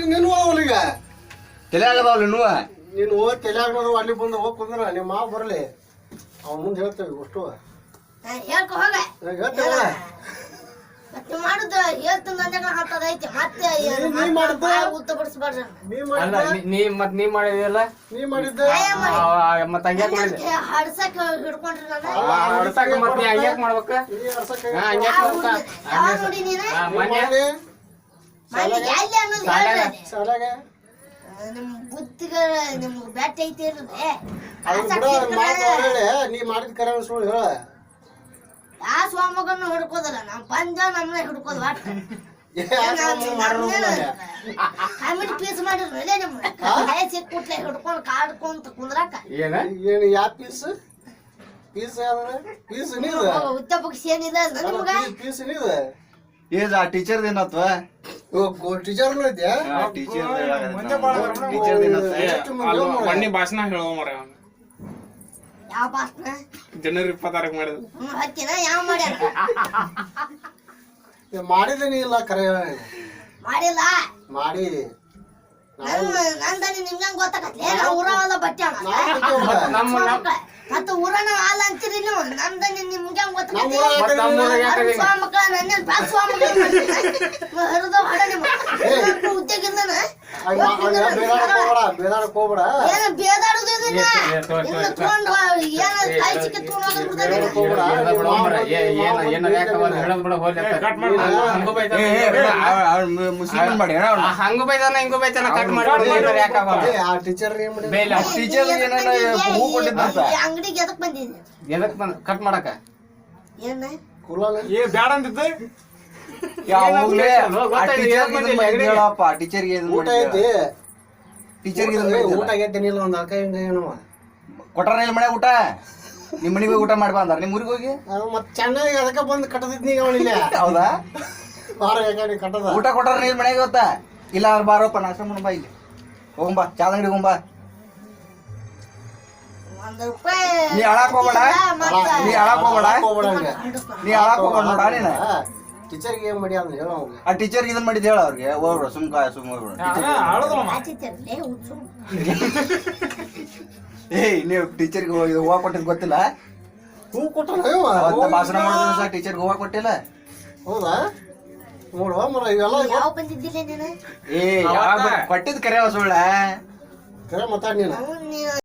ನೀನು ಅವನಿಗ ತಲೆ ಆಗದವಲ್ಲ ನೀನು ತಲೆ ಆಗೋದು ಅಲ್ಲಿ ಬಂದು ಹೋಗಿ ಕುಂದ್ರ ನಿಮ್ಮ ಮಾವ ಬರಲಿ ಅವ್ನ ಮುಂದೆ ಹೇಳ್ತೇವೆ ಅಷ್ಟು ಹೇಳ್ಕೊ ಹೋಗ ಹೇಳ್ತೇವೆ ಮತ್ತೆ ಮಾಡುದು ಹೇಳ್ತಂದ ಐತೆ ಮತ್ತೆ ಉತ್ತ ಬಿಡಿಸ್ಬಾರ್ದು ನೀ ಮಾಡಿದಲ್ಲ ನೀ ಮಾಡಿದ್ದ ಮತ್ತ ಹಂಗ್ಯಾಕ್ ಮಾಡಿದೆ ಹಡ್ಸಕ್ ಹಿಡ್ಕೊಂಡ್ರಿ ನಾನು ಹಡ್ಸಕ್ ಮತ್ ನೀ ಹಂಗ್ಯಾಕ್ ಮಾಡ್ಬೇಕ ಹಂಗ್ಯಾಕ್ ಮಾಡ್ಬೇಕ ಯಾವ ನೋಡಿ ನೀನು ಮೊನ್ನೆ ಮನೆಗೆ ಎಲ್ಲಿ ಅನ್ನೋದು ಹೇಳ್ರಿ ಸಾಲಾಗ ನಿಮ್ ಬುದ್ಧಿಗಳ ನಿಮ್ಗೆ ಬ್ಯಾಟ್ ಐತಿ ಇರುತ್ತೆ ನೀ ಮಾಡಿದ ಕರೆ ಸುಳ್ಳು ಹೇಳ ಯಾವ ಸ್ವಾಮಗನ್ನು ಹಿಡ್ಕೋದಲ್ಲ ನಾವ್ ಬಂದ ನಮ್ಮನೆ ಹಿಡ್ಕೋದ್ ಒಟ್ಟ ಕಾಮಿಡಿ ಪೀಸ್ ಮಾಡಿರ್ರಲ್ಲ ನಿಮ್ ಸಿಕ್ ಕುಟ್ಲೆ ಹಿಡ್ಕೊಂಡ್ ಕಾಡ್ಕೊಂತ ಕುಂದ್ರಾಕ ಏನ ಏನು ಯಾವ ಪೀಸ್ ಪೀಸ್ ಪೀಸ್ ನೀದ ಉತ್ತ ಪಕ್ಷಿ ಏನಿಲ್ಲ ನಿಮ್ಗ ಪೀಸ್ ನೀದ ಏಜ್ ಆ ಟೀಚರ್ ಏನತ್ವ ಟೀಚರ್ನು ಐತ್ಯಾ ಟೀಚರ್ ಮೊನ್ನೆ ಭಾಷಣ ಹೇಳೋ ಮರ ಯಾವ ಭಾಷಣ ಜನವರಿ 26 ಮಾಡಿದ್ರು ಹತ್ತಿನ ಯಾವ ಮಾಡ್ಯಾರ ಮಾಡಿದೇನಿ ಇಲ್ಲ ಕರೆ ಮಾಡಿಲ್ಲ ಮಾಡಿ ನಂದನಿ ನಿಮ್ಗೆ ಗೊತ್ತಾಗತ್ಲೆ ನಾ ಊರವಲ್ಲ ಬಟ್ಟೆ ಮತ್ತೆ ಊರನ ಹಾಲ ಅಂತೀರಿ ನೀವು ನಮ್ದನಿ ನಿಮ್ಗೆ ಗೊತ್ತಾಗತ್ತೆ ಸ್ವಾಮಕ್ಕ ನನ್ನ ಬ್ಯಾಗ್ ಸ್ವಾಮಕ್ಕ ಹರಿದ ಹೊಡ ನಿಮ್ಮ ಉದ್ಯೋಗ ಇಲ್ಲನ ಬೇದಾಡಕ್ ಹೋಗ್ಬೇಡ ಏನ ಬೇದಾಡುದು ಇದನ್ನ ಇನ್ನು ತಗೊಂಡು ಏನ ಕೈ ಸಿಕ್ಕಿ ಮುಸ್ಲಿಮ್ ಮಾಡಿ ಹಂಗ ಬೈದಾನ ಹಿಂಗ ಬೈತಾನ ಕಟ್ ಮಾಡಿ ಆ ಟೀಚರ್ ಟೀಚರ್ ಹೂ ಕೊಟ್ಟಿದ್ದಂತ ಅಂಗಡಿಗೆ ಎದಕ್ ಬಂದಿದ್ದೆ ಎದಕ್ ಬಂದ ಕಟ್ ಮಾಡಕ ಏನ ಏ ಬ್ಯಾಡ ಅಂದಿದ್ದ ಹೇಳಪ್ಪ ಟೀಚರ್ಗೆ ಊಟ ಐತಿ ಟೀಚರ್ಗೆ ಊಟ ಆಗೈತೇನಿಲ್ಲ ಒಂದ್ ಅಕ್ಕ ಹಿಂಗ ಏನವ ಕೊಟ್ಟಾರ ಇಲ್ಲ ಮನೆ ಊಟ ನಿಮ್ ಮನೆಗೆ ಹೋಗಿ ಊಟ ಮಾಡ್ಬಾ ಅಂದಾರ ನಿಮ್ ಊರಿಗೆ ಹೋಗಿ ಮತ್ ಚೆನ್ನಾಗಿ ಅದಕ್ಕ ಬಂದು ಕಟ್ಟದಿದ್ನಿ ಅವನಿಲ್ಲ ಹೌದಾ ಬಾರ ಕಟ್ಟದ ಊಟ ಕೊಟ್ಟಾರ ನೀನ್ ಮನೆಗೆ ಗೊತ್ತಾ ಇಲ್ಲ ಅವ್ರು ಬಾರಪ್ಪ ನಾಷ್ಟ ಮಾಡ ಬಾ ಇಲ್ಲಿ ಹೋಗಂಬಾ ಚಾದ ಅಂಗಡಿ ಹೋಗಂಬಾ ನೀ ಅಳಾಕ್ ಹೋಗ್ಬೇಡ ನೀ ಅಳಾಕ್ ಹೋಗ್ಬೇಡ ನೀ ಅಳಾಕ್ ಹೋಗ್ಬೇಡ ನೋಡ ನೀನ ಟೀಚರ್ಗೆ ಏನ್ ಮಾಡಿ ಅಂದ್ರೆ ಹೇಳ ಅವ್ಗೆ ಆ ಟೀಚರ್ಗೆ ಇದನ್ ಮಾಡಿದ್ ಹೇಳ ಅವ್ರಿಗೆ ಹೋಗ್ಬಿಡ ಸುಮ್ಕಾಯ ಏಯ್ ನೀವು ಟೀಚರ್ಗೆ ಹೂವ ಕೊಟ್ಟಿದ್ ಗೊತ್ತಿಲ್ಲ ಹೂ ಕೊಟ್ಟ ಭಾಷಣ ಮಾಡಿದ ಸಹ ಟೀಚರ್ಗೆ ಹೂವ ಕೊಟ್ಟಿಲ್ಲ ಹೌದಾ ನೋಡುವ ಮರ ಇವೆಲ್ಲ ಯಾವ ಬಂದಿದ್ದಿಲ್ಲ ನೀನು ಏ ಕೊಟ್ಟಿದ್ ಕರೆ ಸುಳ್ಳ ಕರೆ ಮಾತಾಡ್ ನೀನು ನೀನು